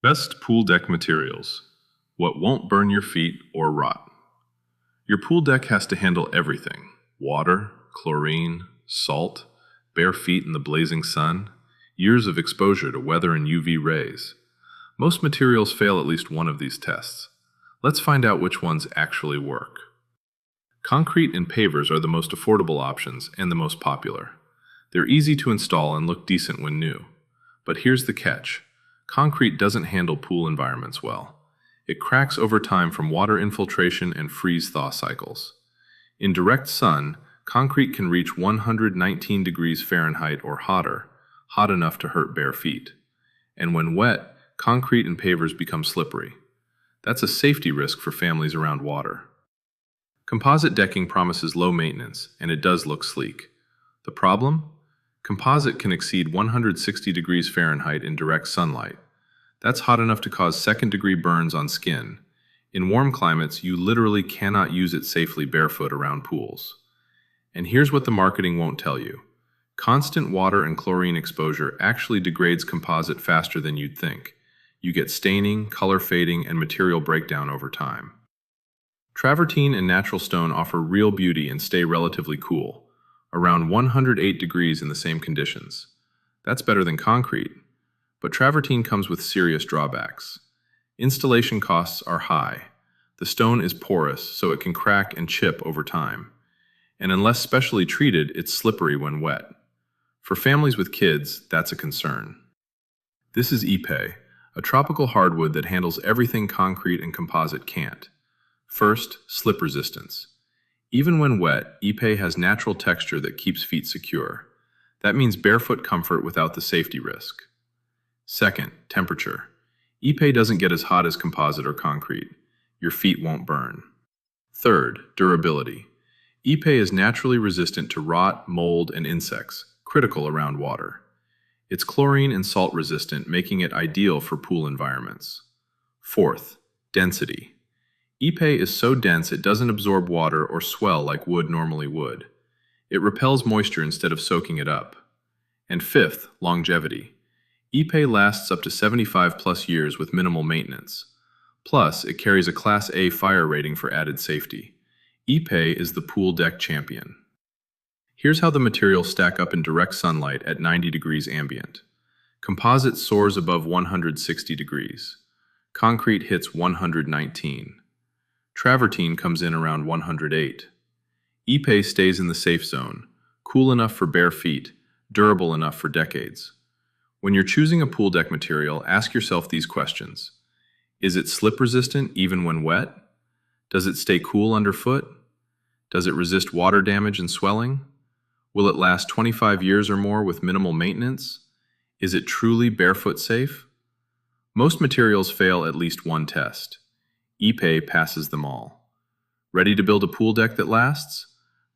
Best pool deck materials. What won't burn your feet or rot. Your pool deck has to handle everything: water, chlorine, salt, bare feet in the blazing sun, years of exposure to weather and UV rays. Most materials fail at least one of these tests. Let's find out which ones actually work. Concrete and pavers are the most affordable options and the most popular. They're easy to install and look decent when new. But here's the catch. Concrete doesn't handle pool environments well. It cracks over time from water infiltration and freeze-thaw cycles. In direct sun, concrete can reach 119 degrees Fahrenheit or hotter, hot enough to hurt bare feet. And when wet, concrete and pavers become slippery. That's a safety risk for families around water. Composite decking promises low maintenance, and it does look sleek. The problem? Composite can exceed 160 degrees Fahrenheit in direct sunlight. That's hot enough to cause second-degree burns on skin. In warm climates, you literally cannot use it safely barefoot around pools. And here's what the marketing won't tell you. Constant water and chlorine exposure actually degrades composite faster than you'd think. You get staining, color fading, and material breakdown over time. Travertine and natural stone offer real beauty and stay relatively cool, around 108 degrees in the same conditions. That's better than concrete. But travertine comes with serious drawbacks. Installation costs are high. The stone is porous, so it can crack and chip over time. And unless specially treated, it's slippery when wet. For families with kids, that's a concern. This is Ipe, a tropical hardwood that handles everything concrete and composite can't. First, slip resistance. Even when wet, Ipe has natural texture that keeps feet secure. That means barefoot comfort without the safety risk. Second, temperature. Ipe doesn't get as hot as composite or concrete. Your feet won't burn. Third, durability. Ipe is naturally resistant to rot, mold, and insects, critical around water. It's chlorine and salt resistant, making it ideal for pool environments. Fourth, density. Ipe is so dense it doesn't absorb water or swell like wood normally would. It repels moisture instead of soaking it up. And fifth, longevity. Ipe lasts up to 75 plus years with minimal maintenance. Plus, it carries a Class A fire rating for added safety. Ipe is the pool deck champion. Here's how the materials stack up in direct sunlight at 90 degrees ambient. Composite soars above 160 degrees. Concrete hits 119. Travertine comes in around 108. Ipe stays in the safe zone, cool enough for bare feet, durable enough for decades. When you're choosing a pool deck material, ask yourself these questions. Is it slip resistant even when wet? Does it stay cool underfoot? Does it resist water damage and swelling? Will it last 25 years or more with minimal maintenance? Is it truly barefoot safe? Most materials fail at least one test. Ipe passes them all. Ready to build a pool deck that lasts?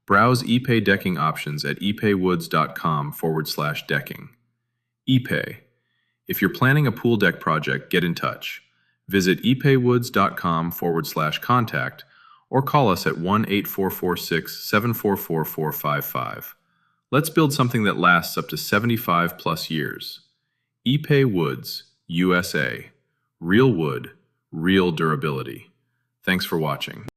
Browse Ipe decking options at ipewoods.com/decking. Ipe. If you're planning a pool deck project, get in touch. Visit ipewoods.com/contact or call us at 1-8446-744-455. Let's build something that lasts up to 75 plus years. Ipe Woods USA. Real wood, real durability. Thanks for watching.